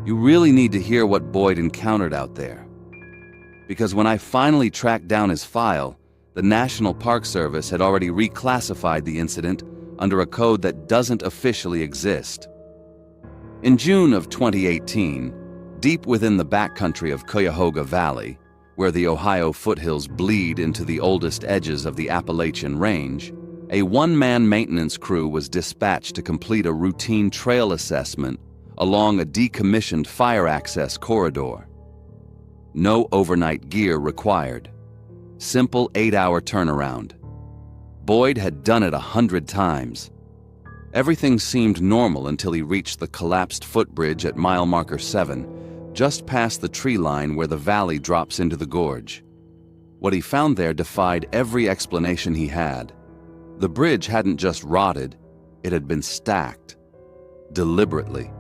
You really need to hear what Boyd encountered out there. Because when I finally tracked down his file, the National Park Service had already reclassified the incident under a code that doesn't officially exist. In June of 2018, deep within the backcountry of Cuyahoga Valley, where the Ohio foothills bleed into the oldest edges of the Appalachian Range, a one-man maintenance crew was dispatched to complete a routine trail assessment along a decommissioned fire access corridor. No overnight gear required. Simple 8-hour turnaround. Boyd had done it 100 times. Everything seemed normal until he reached the collapsed footbridge at mile marker 7, just past the tree line where the valley drops into the gorge. What he found there defied every explanation he had. The bridge hadn't just rotted, it had been stacked. Deliberately.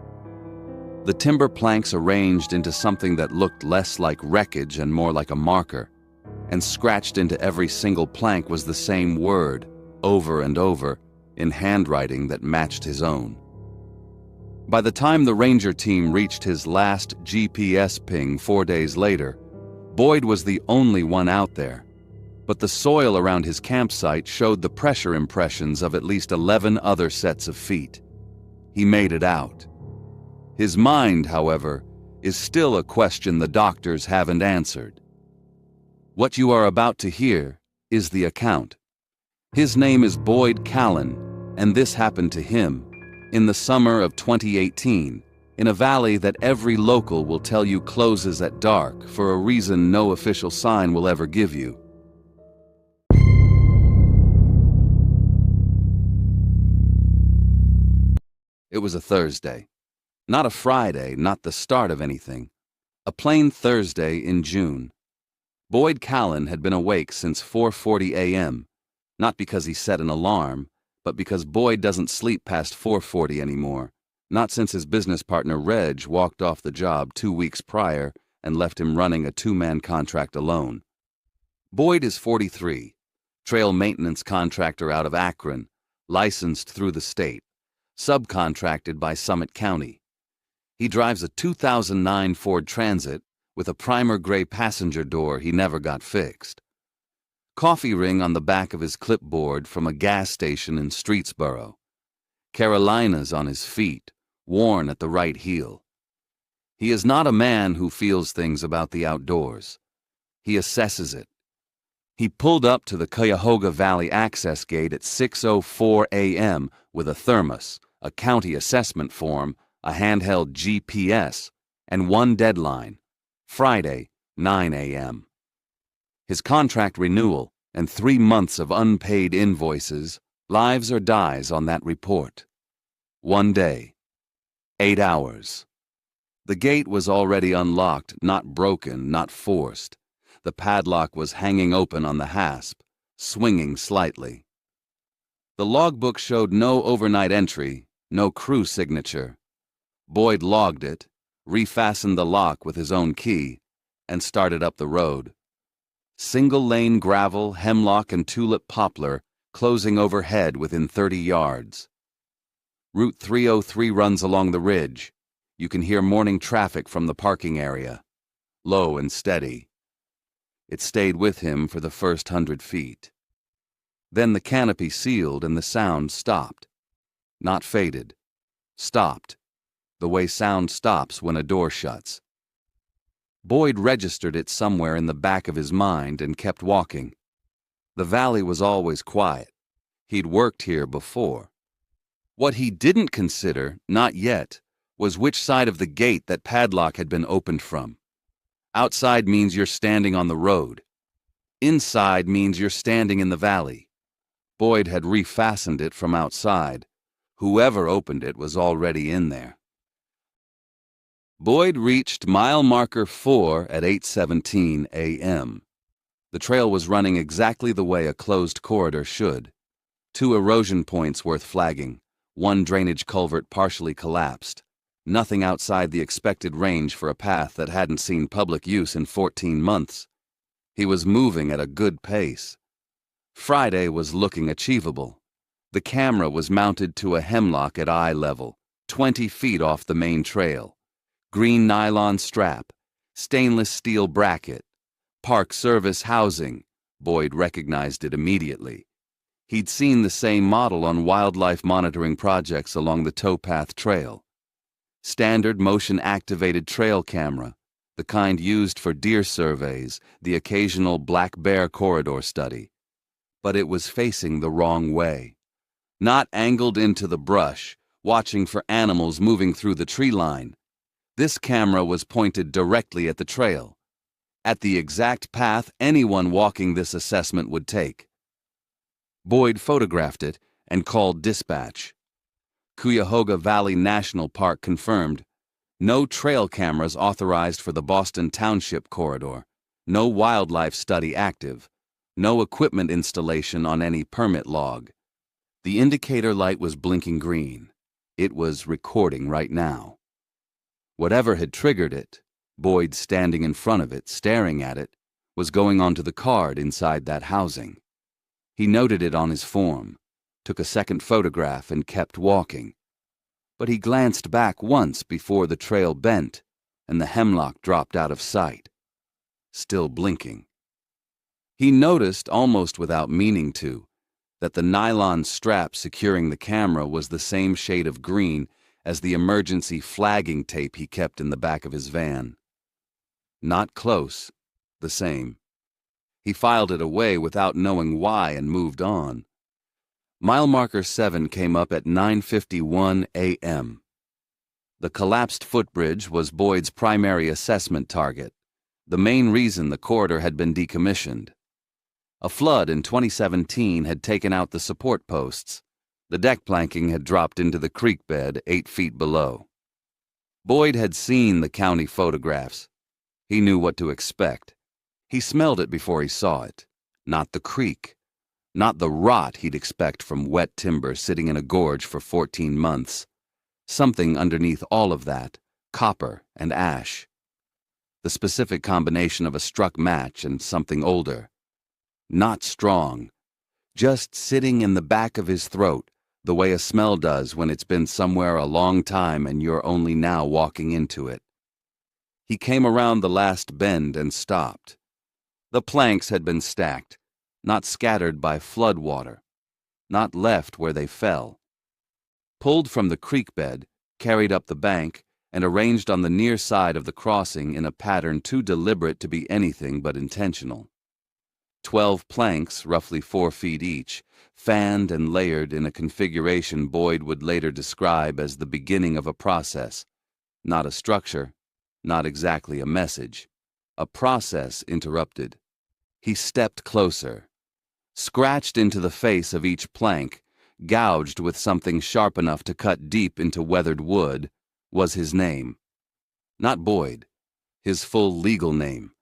The timber planks arranged into something that looked less like wreckage and more like a marker, and scratched into every single plank was the same word, over and over, in handwriting that matched his own. By the time the ranger team reached his last GPS ping 4 days later, Boyd was the only one out there, but the soil around his campsite showed the pressure impressions of at least 11 other sets of feet. He made it out. His mind, however, is still a question the doctors haven't answered. What you are about to hear is the account. His name is Boyd Callan, and this happened to him in the summer of 2018, in a valley that every local will tell you closes at dark for a reason no official sign will ever give you. It was a Thursday. Not a Friday, not the start of anything. A plain Thursday in June. Boyd Callan had been awake since 4:40 a.m., not because he set an alarm, but because Boyd doesn't sleep past 4:40 anymore, not since his business partner Reg walked off the job 2 weeks prior and left him running a 2-man contract alone. Boyd is 43, trail maintenance contractor out of Akron, licensed through the state, subcontracted by Summit County. He drives a 2009 Ford Transit with a primer gray passenger door he never got fixed. Coffee ring on the back of his clipboard from a gas station in Streetsboro. Carolinas on his feet, worn at the right heel. He is not a man who feels things about the outdoors. He assesses it. He pulled up to the Cuyahoga Valley access gate at 6:04 a.m. with a thermos, a county assessment form, a handheld GPS, and one deadline, Friday, 9 a.m. His contract renewal and 3 months of unpaid invoices, lives or dies on that report. 1 day. 8 hours. The gate was already unlocked, not broken, not forced. The padlock was hanging open on the hasp, swinging slightly. The logbook showed no overnight entry, no crew signature. Boyd logged it, refastened the lock with his own key, and started up the road. Single-lane gravel, hemlock, and tulip poplar closing overhead within 30 yards. Route 303 runs along the ridge. You can hear morning traffic from the parking area, low and steady. It stayed with him for the first 100 feet. Then the canopy sealed and the sound stopped. Not faded. Stopped. The way sound stops when a door shuts. Boyd registered it somewhere in the back of his mind and kept walking. The valley was always quiet. He'd worked here before. What he didn't consider, not yet, was which side of the gate that padlock had been opened from. Outside means you're standing on the road. Inside means you're standing in the valley. Boyd had refastened it from outside. Whoever opened it was already in there. Boyd reached mile marker 4 at 8:17 a.m. The trail was running exactly the way a closed corridor should. 2 erosion points worth flagging, 1 drainage culvert partially collapsed. Nothing outside the expected range for a path that hadn't seen public use in 14 months. He was moving at a good pace. Friday was looking achievable. The camera was mounted to a hemlock at eye level, 20 feet off the main trail. green nylon strap, stainless steel bracket, Park Service housing. Boyd recognized it immediately. He'd seen the same model on wildlife monitoring projects along the towpath trail. Standard motion-activated trail camera, the kind used for deer surveys, the occasional black bear corridor study. But it was facing the wrong way. Not angled into the brush, watching for animals moving through the tree line. This camera was pointed directly at the trail, at the exact path anyone walking this assessment would take. Boyd photographed it and called dispatch. Cuyahoga Valley National Park confirmed. No trail cameras authorized for the Boston Township corridor. No wildlife study active. No equipment installation on any permit log. The indicator light was blinking green. It was recording right now. Whatever had triggered it, Boyd standing in front of it, staring at it, was going onto the card inside that housing. He noted it on his form, took a second photograph and kept walking. But he glanced back once before the trail bent and the hemlock dropped out of sight. Still blinking. He noticed, almost without meaning to, that the nylon strap securing the camera was the same shade of green as the emergency flagging tape he kept in the back of his van. Not close, the same. He filed it away without knowing why and moved on. Mile marker 7 came up at 9:51 a.m. The collapsed footbridge was Boyd's primary assessment target, the main reason the corridor had been decommissioned. A flood in 2017 had taken out the support posts. The deck planking had dropped into the creek bed 8 feet below. Boyd had seen the county photographs. He knew what to expect. He smelled it before he saw it. Not the creek. Not the rot he'd expect from wet timber sitting in a gorge for 14 months. Something underneath all of that, copper and ash. The specific combination of a struck match and something older. Not strong. Just sitting in the back of his throat, the way a smell does when it's been somewhere a long time and you're only now walking into it. He came around the last bend and stopped. The planks had been stacked, not scattered by flood water, not left where they fell. Pulled from the creek bed, carried up the bank, and arranged on the near side of the crossing in a pattern too deliberate to be anything but intentional. 12 planks, roughly 4 feet each, fanned and layered in a configuration Boyd would later describe as the beginning of a process. Not a structure, not exactly a message. A process interrupted. He stepped closer. Scratched into the face of each plank, gouged with something sharp enough to cut deep into weathered wood, was his name. Not Boyd. His full legal name.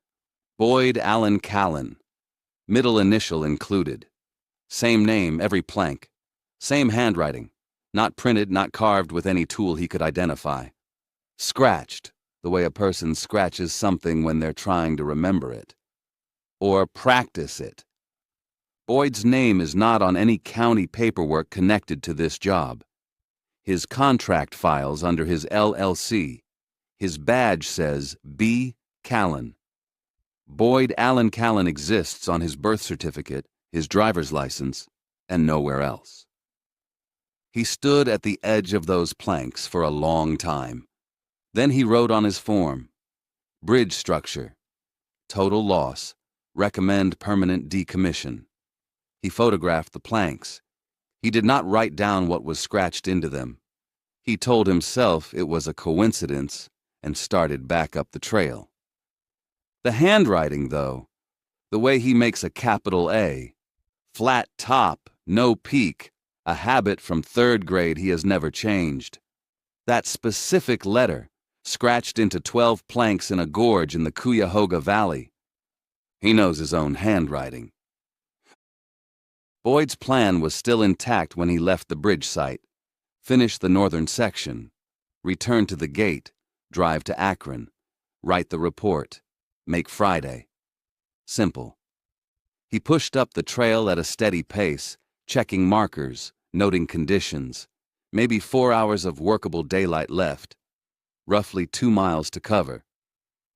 Boyd Allen Callan. Middle initial included. Same name every plank. Same handwriting. Not printed, not carved with any tool he could identify. Scratched, the way a person scratches something when they're trying to remember it. Or practice it. Boyd's name is not on any county paperwork connected to this job. His contract files under his LLC. His badge says B. Callan. Boyd Allen Callan exists on his birth certificate, his driver's license, and nowhere else. He stood at the edge of those planks for a long time. Then he wrote on his form, bridge structure, total loss, recommend permanent decommission. He photographed the planks. He did not write down what was scratched into them. He told himself it was a coincidence and started back up the trail. The handwriting, though, the way he makes a capital A, flat top, no peak, a habit from 3rd grade he has never changed. That specific letter, scratched into 12 planks in a gorge in the Cuyahoga Valley. He knows his own handwriting. Boyd's plan was still intact when he left the bridge site, finished the northern section, return to the gate, drive to Akron, write the report, make Friday. Simple. He pushed up the trail at a steady pace, checking markers, noting conditions, maybe 4 hours of workable daylight left. roughly 2 miles to cover.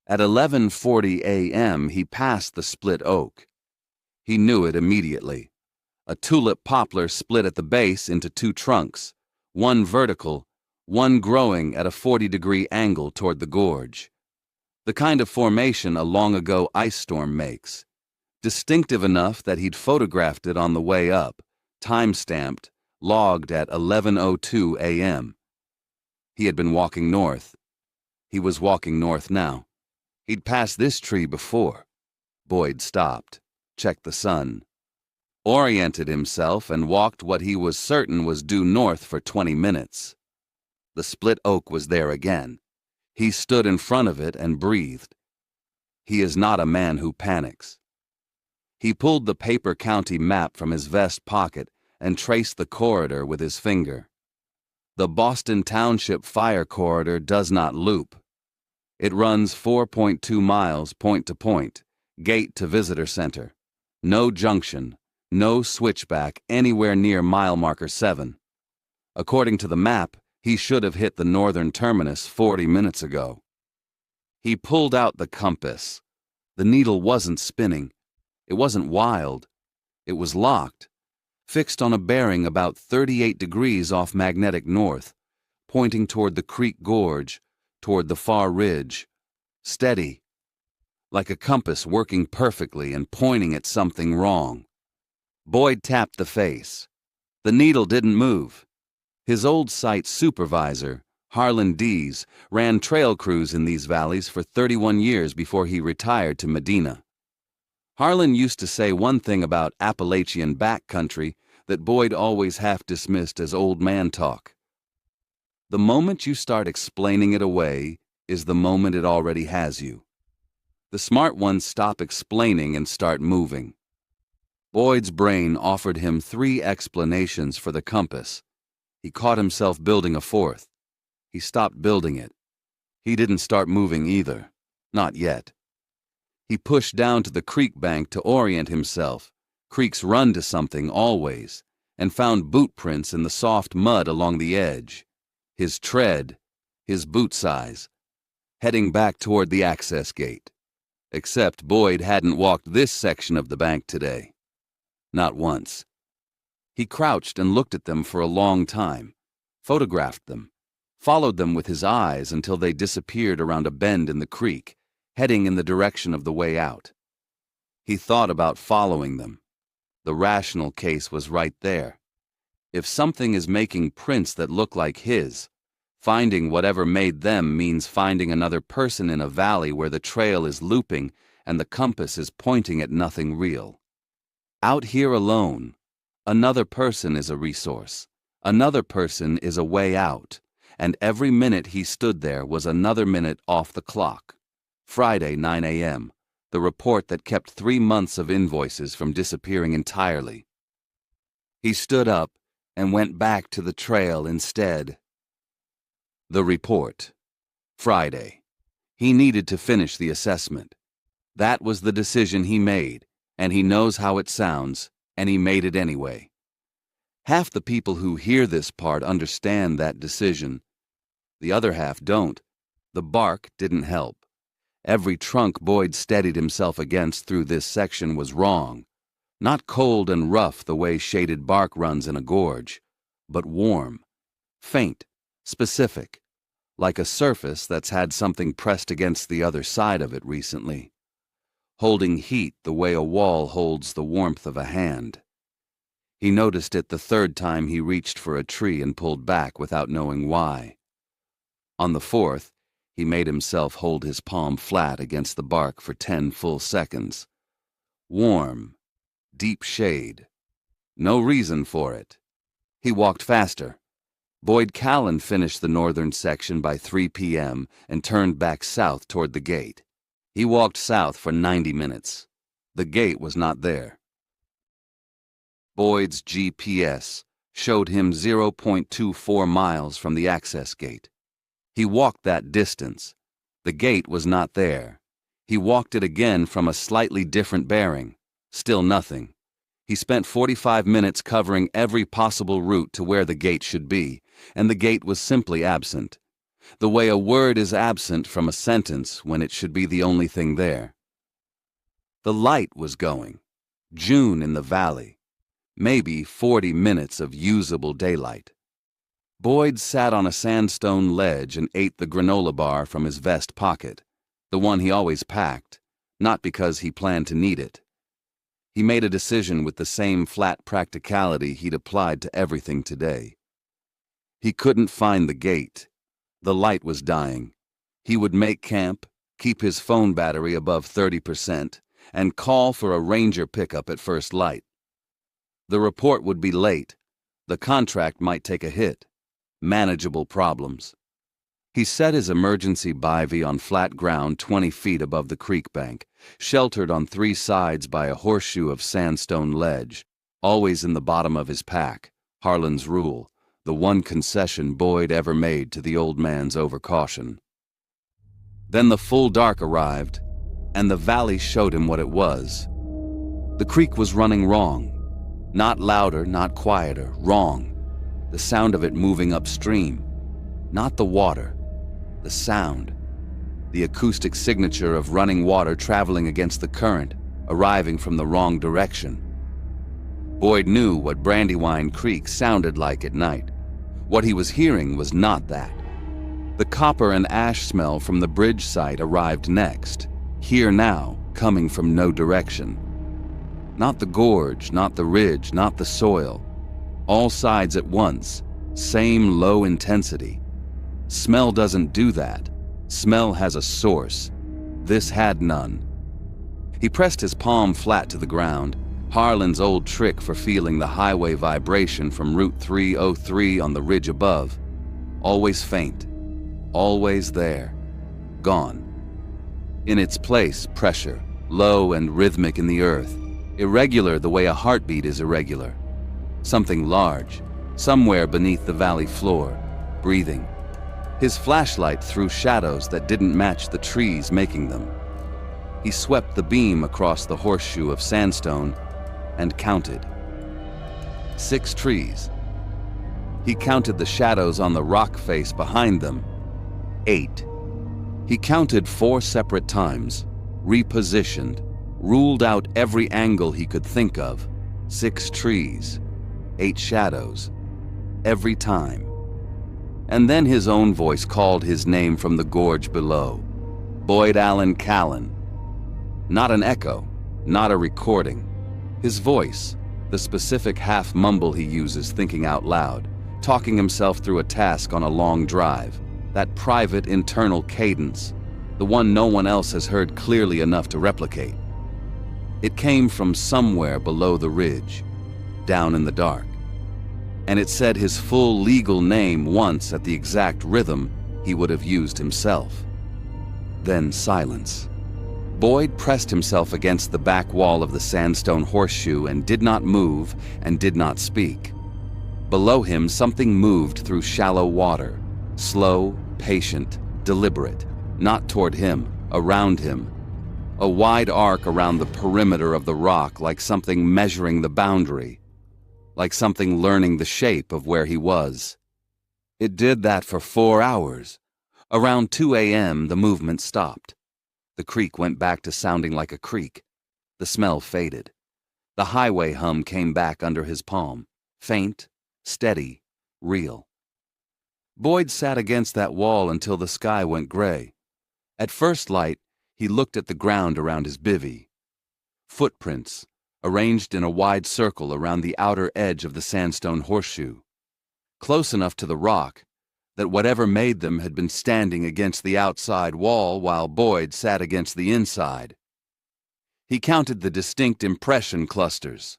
At 11:40 a.m., he passed the split oak. He knew it immediately. A tulip poplar split at the base into two trunks, one vertical, one growing at a 40-degree angle toward the gorge. The kind of formation a long-ago ice storm makes. Distinctive enough that he'd photographed it on the way up, time-stamped, logged at 11:02 a.m. He had been walking north. He was walking north now. He'd passed this tree before. Boyd stopped, checked the sun, oriented himself, and walked what he was certain was due north for 20 minutes. The split oak was there again. He stood in front of it and breathed. He is not a man who panics. He pulled the paper county map from his vest pocket and traced the corridor with his finger. The Boston Township Fire Corridor does not loop. It runs 4.2 miles point to point, gate to visitor center. No junction, no switchback anywhere near mile marker 7. According to the map, he should have hit the northern terminus 40 minutes ago. He pulled out the compass. The needle wasn't spinning. It wasn't wild. It was locked, fixed on a bearing about 38 degrees off magnetic north, pointing toward the creek gorge, toward the far ridge. Steady, like a compass working perfectly and pointing at something wrong. Boyd tapped the face. The needle didn't move. His old site supervisor, Harlan Dees, ran trail crews in these valleys for 31 years before he retired to Medina. Harlan used to say one thing about Appalachian backcountry that Boyd always half dismissed as old man talk. The moment you start explaining it away is the moment it already has you. The smart ones stop explaining and start moving. Boyd's brain offered him 3 explanations for the compass. He caught himself building a 4th. He stopped building it. He didn't start moving either. Not yet. He pushed down to the creek bank to orient himself. Creeks run to something always, and found boot prints in the soft mud along the edge. His tread, his boot size, heading back toward the access gate. Except Boyd hadn't walked this section of the bank today. Not once. He crouched and looked at them for a long time, photographed them, followed them with his eyes until they disappeared around a bend in the creek, heading in the direction of the way out. He thought about following them. The rational case was right there. If something is making prints that look like his, finding whatever made them means finding another person in a valley where the trail is looping and the compass is pointing at nothing real. Out here alone, another person is a resource. Another person is a way out, and every minute he stood there was another minute off the clock. Friday, 9 a.m., the report that kept 3 months of invoices from disappearing entirely. He stood up and went back to the trail instead. The report. Friday. He needed to finish the assessment. That was the decision he made, and he knows how it sounds, and he made it anyway. Half the people who hear this part understand that decision. The other half don't. The bark didn't help. Every trunk Boyd steadied himself against through this section was wrong. Not cold and rough the way shaded bark runs in a gorge, but warm, faint, specific, like a surface that's had something pressed against the other side of it recently, holding heat the way a wall holds the warmth of a hand. He noticed it the 3rd time he reached for a tree and pulled back without knowing why. On the 4th, he made himself hold his palm flat against the bark for 10 full seconds. Warm, deep shade. No reason for it. He walked faster. Boyd Callan finished the northern section by 3 p.m. and turned back south toward the gate. He walked south for 90 minutes. The gate was not there. Boyd's GPS showed him 0.24 miles from the access gate. He walked that distance. The gate was not there. He walked it again from a slightly different bearing. Still nothing. He spent 45 minutes covering every possible route to where the gate should be, and the gate was simply absent. the way a word is absent from a sentence when it should be the only thing there. The light was going. June in the valley. Maybe 40 minutes of usable daylight. Boyd sat on a sandstone ledge and ate the granola bar from his vest pocket, the one he always packed, not because he planned to need it. He made a decision with the same flat practicality he'd applied to everything today. He couldn't find the gate. The light was dying. He would make camp, keep his phone battery above 30%, and call for a ranger pickup at first light. The report would be late. The contract might take a hit. Manageable problems. He set his emergency bivy on flat ground 20 feet above the creek bank, sheltered on 3 sides by a horseshoe of sandstone ledge, always in the bottom of his pack, Harlan's rule, the one concession Boyd ever made to the old man's overcaution. Then the full dark arrived, and the valley showed him what it was. The creek was running wrong. Not louder, not quieter, wrong. The sound of it moving upstream. Not the water. The sound. The acoustic signature of running water traveling against the current, arriving from the wrong direction. Boyd knew what Brandywine Creek sounded like at night. What he was hearing was not that. The copper and ash smell from the bridge site arrived next, here now, coming from no direction. Not the gorge, not the ridge, not the soil. All sides at once, same low intensity. Smell doesn't do that. Smell has a source. This had none. He pressed his palm flat to the ground, Harlan's old trick for feeling the highway vibration from Route 303 on the ridge above. Always faint. Always there. Gone. In its place, pressure, low and rhythmic in the earth, irregular the way a heartbeat is irregular. Something large, somewhere beneath the valley floor, breathing. His flashlight threw shadows that didn't match the trees making them. He swept the beam across the horseshoe of sandstone and counted. 6 trees. He counted the shadows on the rock face behind them. 8. He counted 4 separate times, repositioned, ruled out every angle he could think of. 6 trees, 8 shadows, every time. And then his own voice called his name from the gorge below. Boyd Allen Callan. Not an echo, not a recording. His voice, the specific half-mumble he uses thinking out loud, talking himself through a task on a long drive, that private internal cadence, the one no one else has heard clearly enough to replicate. It came from somewhere below the ridge, down in the dark. And it said his full legal name once at the exact rhythm he would have used himself. Then silence. Boyd pressed himself against the back wall of the sandstone horseshoe and did not move and did not speak. Below him, something moved through shallow water, slow, patient, deliberate, not toward him, around him. A wide arc around the perimeter of the rock, like something measuring the boundary, like something learning the shape of where he was. It did that for 4 hours. Around 2 a.m., the movement stopped. The creek went back to sounding like a creek. The smell faded. The highway hum came back under his palm, faint, steady, real. Boyd sat against that wall until the sky went gray. At first light, he looked at the ground around his bivvy. Footprints, arranged in a wide circle around the outer edge of the sandstone horseshoe, close enough to the rock that whatever made them had been standing against the outside wall while Boyd sat against the inside. He counted the distinct impression clusters.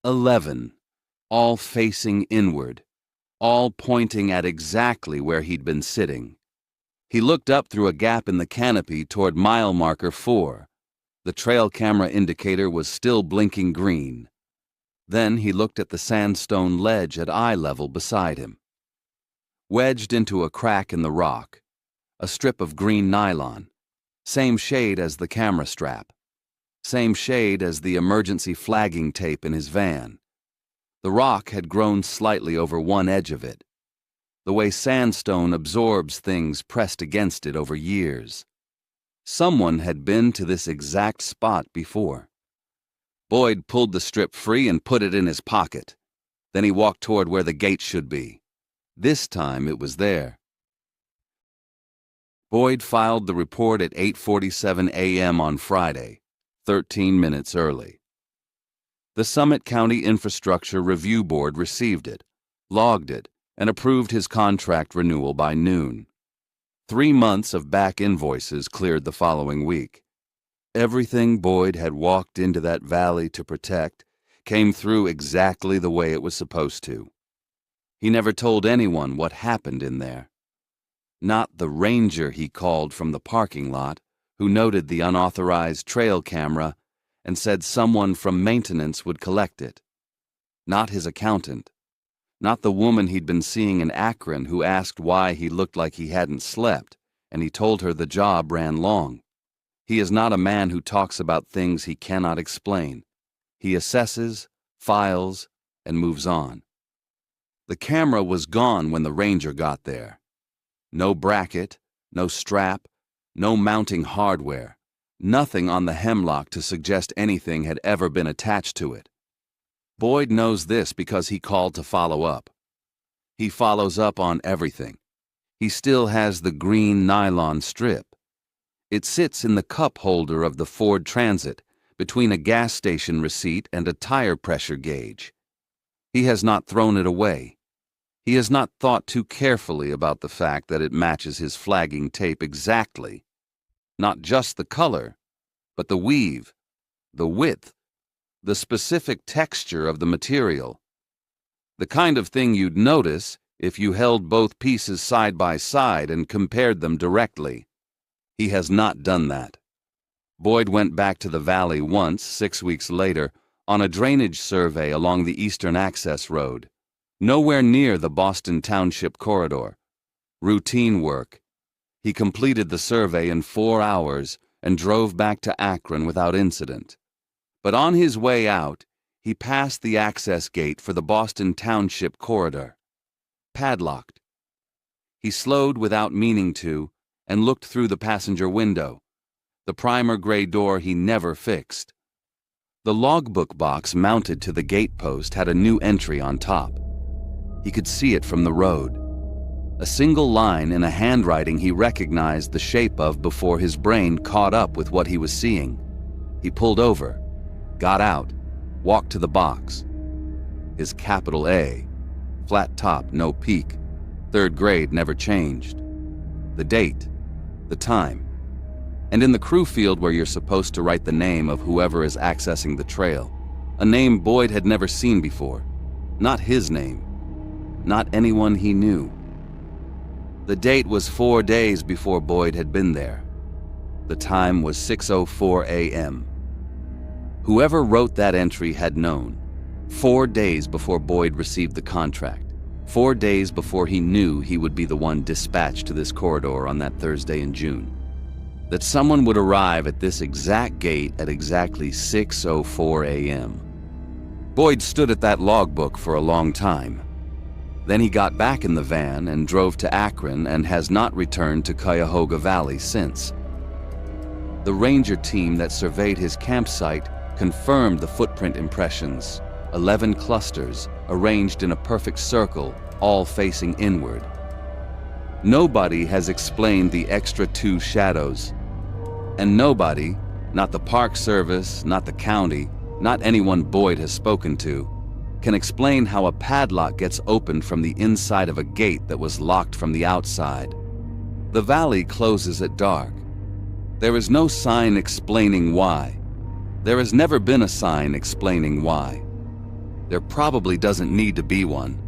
11, all facing inward, all pointing at exactly where he'd been sitting. He looked up through a gap in the canopy toward mile marker 4. The trail camera indicator was still blinking green. Then he looked at the sandstone ledge at eye level beside him. Wedged into a crack in the rock, a strip of green nylon, same shade as the camera strap, same shade as the emergency flagging tape in his van. The rock had grown slightly over one edge of it. the way sandstone absorbs things pressed against it over years. Someone had been to this exact spot before. Boyd pulled the strip free and put it in his pocket. Then he walked toward where the gate should be. This time it was there. Boyd filed the report at 8:47 a.m. on Friday, 13 minutes early. The Summit County Infrastructure Review Board received it, logged it, and approved his contract renewal by noon. 3 months of back invoices cleared the following week. Everything Boyd had walked into that valley to protect came through exactly the way it was supposed to. He never told anyone what happened in there. Not the ranger he called from the parking lot, who noted the unauthorized trail camera and said someone from maintenance would collect it. Not his accountant. Not the woman he'd been seeing in Akron who asked why he looked like he hadn't slept, and he told her the job ran long. He is not a man who talks about things he cannot explain. He assesses, files, and moves on. The camera was gone when the ranger got there. No bracket, no strap, no mounting hardware, nothing on the hemlock to suggest anything had ever been attached to it. Boyd knows this because he called to follow up. He follows up on everything. He still has the green nylon strip. It sits in the cup holder of the Ford Transit, between a gas station receipt and a tire pressure gauge. He has not thrown it away. He has not thought too carefully about the fact that it matches his flagging tape exactly. Not just the color, but the weave, the width, the specific texture of the material. The kind of thing you'd notice if you held both pieces side by side and compared them directly. He has not done that. Boyd went back to the valley once, 6 weeks later, on a drainage survey along the Eastern Access Road, nowhere near the Boston Township corridor. Routine work. He completed the survey in 4 hours and drove back to Akron without incident. But on his way out, he passed the access gate for the Boston Township corridor. Padlocked. He slowed without meaning to and looked through the passenger window, the primer gray door he never fixed. The logbook box mounted to the gate post had a new entry on top. He could see it from the road. A single line in a handwriting he recognized the shape of before his brain caught up with what he was seeing. He pulled over, got out, walked to the box. His capital A, flat top, no peak, 3rd grade never changed. The date, the time, and in the crew field where you're supposed to write the name of whoever is accessing the trail, a name Boyd had never seen before. Not his name. Not anyone he knew. The date was 4 days before Boyd had been there. The time was 6:04 a.m. Whoever wrote that entry had known. 4 days before Boyd received the contract. 4 days before he knew he would be the one dispatched to this corridor on that Thursday in June. That someone would arrive at this exact gate at exactly 6:04 a.m. Boyd stood at that logbook for a long time. Then he got back in the van and drove to Akron and has not returned to Cuyahoga Valley since. The ranger team that surveyed his campsite confirmed the footprint impressions, 11 clusters arranged in a perfect circle, all facing inward. Nobody has explained the extra 2 shadows. And nobody, not the Park Service, not the county, not anyone Boyd has spoken to, can explain how a padlock gets opened from the inside of a gate that was locked from the outside. The valley closes at dark. There is no sign explaining why. There has never been a sign explaining why. There probably doesn't need to be one.